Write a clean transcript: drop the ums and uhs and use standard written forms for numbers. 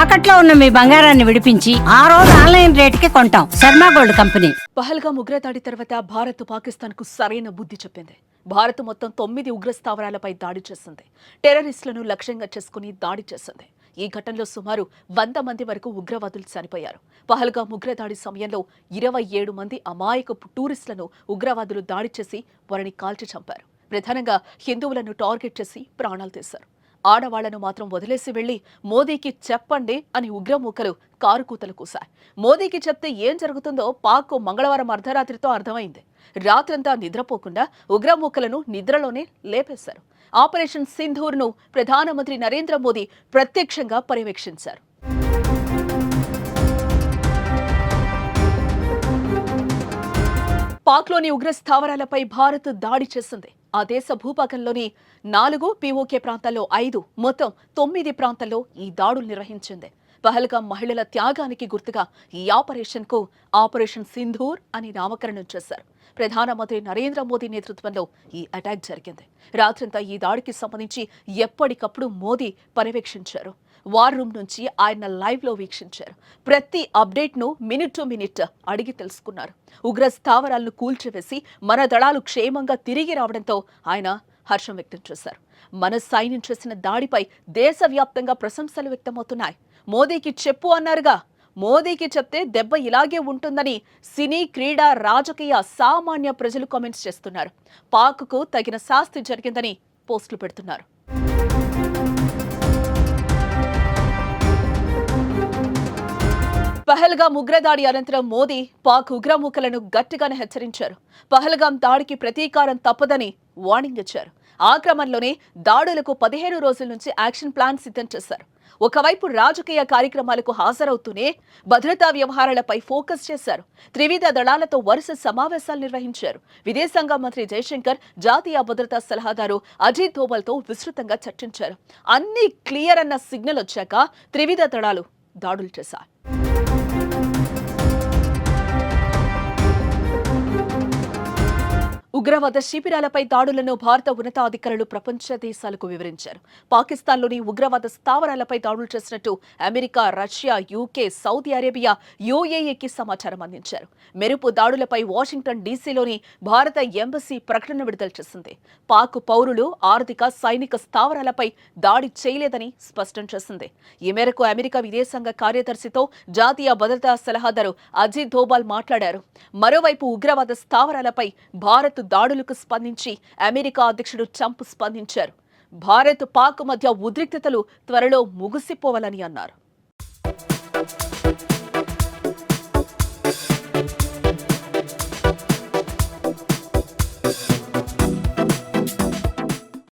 తాకట్లో ఉన్న మీ బంగారాన్ని విడిపించి ఆ రోజు ఆన్లైన్ రేటుకి కొంటాం. Sharma gold company. పహల్గామ్ ఉగ్రదాడి తర్వాత భారత్ పాకిస్తాన్ కు సరైన బుద్ధి చెప్పింది. భారత్ మొత్తం 9 ఉగ్ర స్థావరాలపై దాడి చేసింది. టెర్రరిస్టులను లక్ష్యంగా చేసుకుని దాడి చేసింది. ఈ ఘటనలో సుమారు 100 మంది వరకు ఉగ్రవాదులు చనిపోయారు. పహల్గామ్ ఉగ్రదాడి సమయంలో 27 మంది అమాయకపు టూరిస్టులను ఉగ్రవాదులు దాడి చేసి వారిని కాల్చి చంపారు. ప్రధానంగా హిందువులను టార్గెట్ చేసి ప్రాణాలు తీశారు. ఆడవాళ్లను మాత్రం వదిలేసి వెళ్లి మోదీకి చెప్పండి అని ఉగ్రమూకలు కారుకూతలు కూశాయి. మోదీకి చెప్తే ఏం జరుగుతుందో పాక్ మంగళవారం అర్ధరాత్రితో అర్థమైంది. రాత్రంతా నిద్రపోకుండా ఉగ్రమూకలను నిద్రలోనే లేపేశారు. ఆపరేషన్ సింధూర్ను ప్రధానమంత్రి నరేంద్ర మోదీ ప్రత్యక్షంగా పర్యవేక్షించారు. పాక్లోని ఉగ్ర స్థావరాలపై భారత్ దాడి చేసింది. ఆ దేశ భూభాగంలోని 4 POK ప్రాంతాల్లో 5 మొత్తం 9 ప్రాంతాల్లో ఈ దాడులు నిర్వహించింది. పహల్గామ్ మహిళల త్యాగానికి గుర్తుగా ఈ ఆపరేషన్ కు ఆపరేషన్ సింధూర్ అని నామకరణం చేశారు. ప్రధానమంత్రి నరేంద్ర మోదీ నేతృత్వంలో ఈ అటాక్ జరిగింది. రాత్రంతా ఈ దాడికి సంబంధించి ఎప్పటికప్పుడు మోదీ పర్యవేక్షించారు. వార్ రూమ్ నుంచి ఆయన లైవ్ లో వీక్షించారు. ప్రతి అప్డేట్ ను మినిట్ టు మినిట్ అడిగి తెలుసుకున్నారు. ఉగ్ర స్థావరాలను కూల్చివేసి మన దళాలు క్షేమంగా తిరిగి రావడంతో ఆయన హర్షం వ్యక్తం చేశారు. మన సైన్యం చేసిన దాడిపై దేశవ్యాప్తంగా ప్రశంసలు వ్యక్తమవుతున్నాయి. మోదీకి చెప్పు అన్నారుగా, మోదీకి చెప్తే దెబ్బ ఇలాగే ఉంటుందని సినీ, క్రీడా, రాజకీయ, సామాన్య ప్రజలు కామెంట్స్ చేస్తున్నారు. పాక్కు తగిన శాస్తి జరిగిందని పోస్టులు పెడుతున్నారు. పహల్గామ్ ఉగ్రదాడి అనంతరం మోదీ పాక్ ఉగ్రమూకలను గట్టిగానే హెచ్చరించారు. పహల్గామ్ దాడికి ప్రతీకారం తప్పదని వార్నింగ్ ఇచ్చారు. ఆ క్రమంలోనే దాడులకు 15 రోజుల నుంచి యాక్షన్ ప్లాన్ సిద్ధం చేశారు. ఒకవైపు రాజకీయ కార్యక్రమాలకు హాజరవుతూనే భద్రతా వ్యవహారాలపై ఫోకస్ చేశారు. త్రివిధ దళాలతో వరుస సమావేశాలు నిర్వహించారు. విదేశాంగ మంత్రి జయశంకర్, జాతీయ భద్రతా సలహాదారు అజిత్ దోవల్తో విస్తృతంగా చర్చించారు. అన్ని క్లియర్ అన్న సిగ్నల్ వచ్చాక త్రివిధ దళాలు దాడులు చేశారు. ఉగ్రవాద శిబిరాలపై దాడులను భారత ఉన్నతాధికారులు ప్రపంచ దేశాలకు వివరించారు. పాకిస్తాన్లోని ఉగ్రవాద స్థావరాలపై దాడులు చేసినట్టు America, Russia, UK, Saudi Arabia, UAEకి సమాచారం అందించారు. మెరుపు దాడులపై వాషింగ్టన్ డీసీలోని భారత ఎంబసీ ప్రకటన విడుదల చేసింది. పాక్ పౌరులు, ఆర్థిక, సైనిక స్థావరాలపై దాడి చేయలేదని స్పష్టం చేసింది. ఈ మేరకు అమెరికా విదేశాంగ కార్యదర్శితో జాతీయ భద్రతా సలహాదారు అజిత్ దోబాల్ మాట్లాడారు. మరోవైపు ఉగ్రవాద స్థావరాలపై భారత్ దాడులకు స్పందించి అమెరికా అధ్యక్షుడు ట్రంప్ స్పందించారు. భారత్, పాక్ మధ్య ఉద్రిక్తతలు త్వరలో ముగిసిపోవాలని అన్నారు.